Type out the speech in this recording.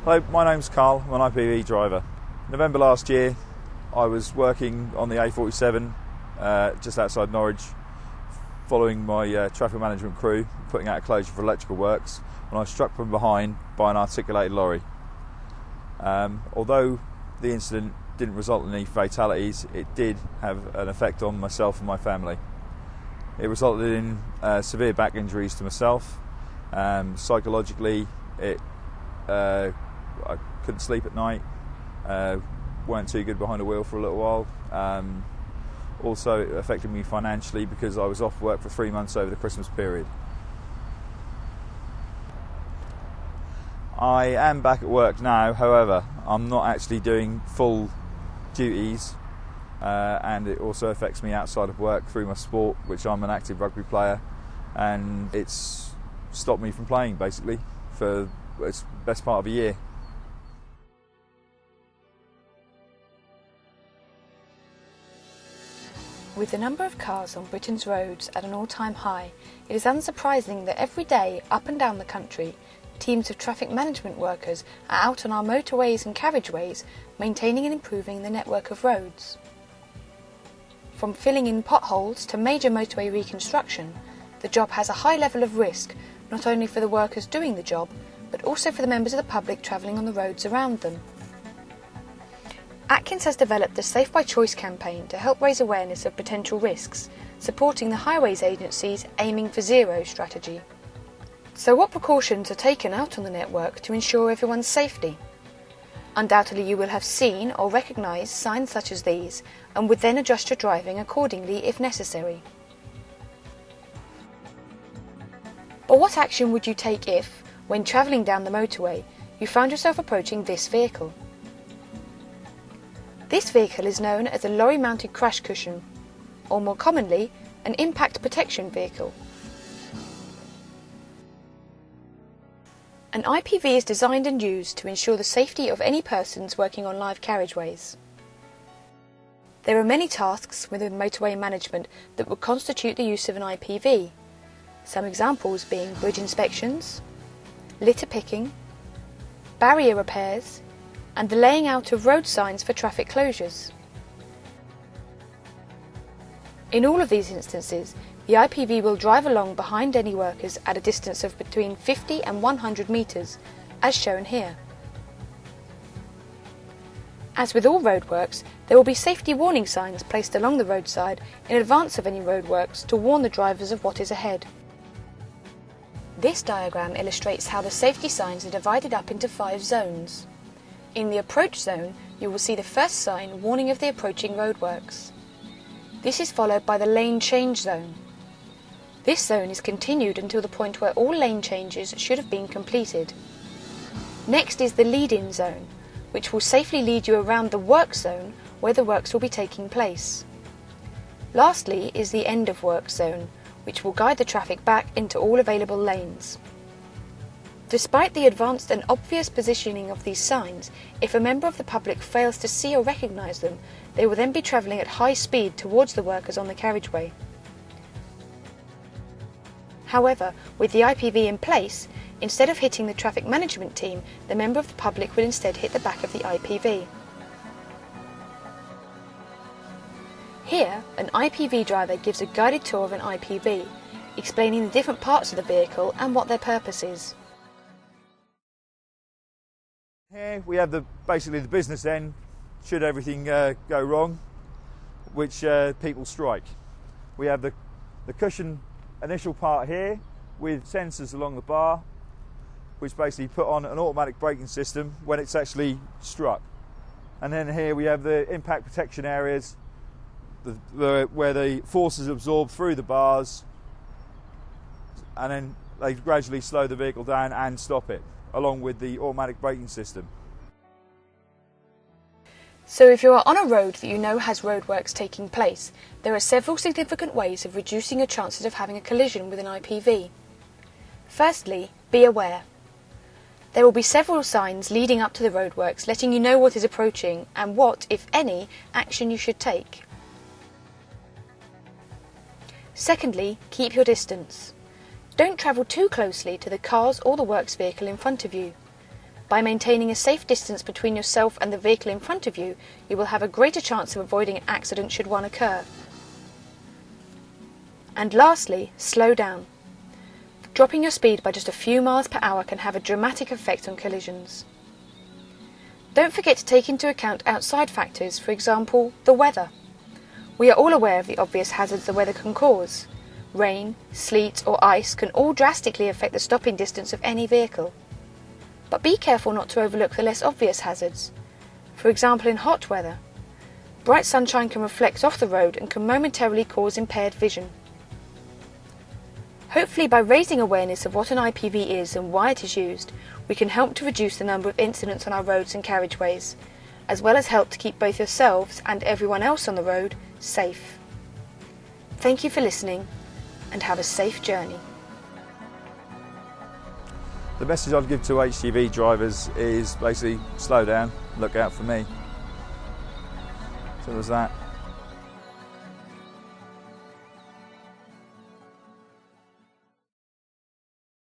Hello, my name's Carl, I'm an IPV driver. November last year I was working on the A47 just outside Norwich, following my traffic management crew putting out a closure for electrical works, when I was struck from behind by an articulated lorry. Although the incident didn't result in any fatalities, it did have an effect on myself and my family. It resulted in severe back injuries to myself. Psychologically, I couldn't sleep at night, weren't too good behind the wheel for a little while. Also, it affected me financially because I was off work for 3 months over the Christmas period. I am back at work now, however, I'm not actually doing full duties, and it also affects me outside of work through my sport, which I'm an active rugby player, and it's stopped me from playing basically for the best part of a year. With the number of cars on Britain's roads at an all-time high, it is unsurprising that every day, up and down the country, teams of traffic management workers are out on our motorways and carriageways, maintaining and improving the network of roads. From filling in potholes to major motorway reconstruction, the job has a high level of risk, not only for the workers doing the job, but also for the members of the public travelling on the roads around them. Atkins has developed the Safe by Choice campaign to help raise awareness of potential risks, supporting the Highways Agency's Aiming for Zero strategy. So what precautions are taken out on the network to ensure everyone's safety? Undoubtedly you will have seen or recognised signs such as these, and would then adjust your driving accordingly if necessary. But what action would you take if, when travelling down the motorway, you found yourself approaching this vehicle? This vehicle is known as a lorry-mounted crash cushion, or more commonly, an impact protection vehicle. An IPV is designed and used to ensure the safety of any persons working on live carriageways. There are many tasks within motorway management that would constitute the use of an IPV, some examples being bridge inspections, litter picking, barrier repairs, and the laying out of road signs for traffic closures. In all of these instances, the IPV will drive along behind any workers at a distance of between 50 and 100 metres, as shown here. As with all roadworks, there will be safety warning signs placed along the roadside in advance of any roadworks to warn the drivers of what is ahead. This diagram illustrates how the safety signs are divided up into 5 zones. In the approach zone, you will see the first sign warning of the approaching roadworks. This is followed by the lane change zone. This zone is continued until the point where all lane changes should have been completed. Next is the lead-in zone, which will safely lead you around the work zone where the works will be taking place. Lastly is the end of work zone, which will guide the traffic back into all available lanes. Despite the advanced and obvious positioning of these signs, if a member of the public fails to see or recognise them, they will then be travelling at high speed towards the workers on the carriageway. However, with the IPV in place, instead of hitting the traffic management team, the member of the public will instead hit the back of the IPV. Here, an IPV driver gives a guided tour of an IPV, explaining the different parts of the vehicle and what their purpose is. Here we have basically the business end, should everything go wrong, which people strike. We have the cushion initial part here with sensors along the bar, which basically put on an automatic braking system when it's actually struck. And then here we have the impact protection areas, where the force is absorbed through the bars, and then they gradually slow the vehicle down and stop it, along with the automatic braking system. So if you are on a road that you know has roadworks taking place, there are several significant ways of reducing your chances of having a collision with an IPV. Firstly, be aware. There will be several signs leading up to the roadworks letting you know what is approaching and what, if any, action you should take. Secondly, keep your distance. Don't travel too closely to the cars or the works vehicle in front of you. By maintaining a safe distance between yourself and the vehicle in front of you, you will have a greater chance of avoiding an accident should one occur. And lastly, slow down. Dropping your speed by just a few miles per hour can have a dramatic effect on collisions. Don't forget to take into account outside factors, for example, the weather. We are all aware of the obvious hazards the weather can cause. Rain, sleet or ice can all drastically affect the stopping distance of any vehicle. But be careful not to overlook the less obvious hazards. For example, in hot weather, bright sunshine can reflect off the road and can momentarily cause impaired vision. Hopefully, by raising awareness of what an IPV is and why it is used, we can help to reduce the number of incidents on our roads and carriageways, as well as help to keep both yourselves and everyone else on the road safe. Thank you for listening, and have a safe journey. The message I'd give to HGV drivers is basically slow down, look out for me. So there's that.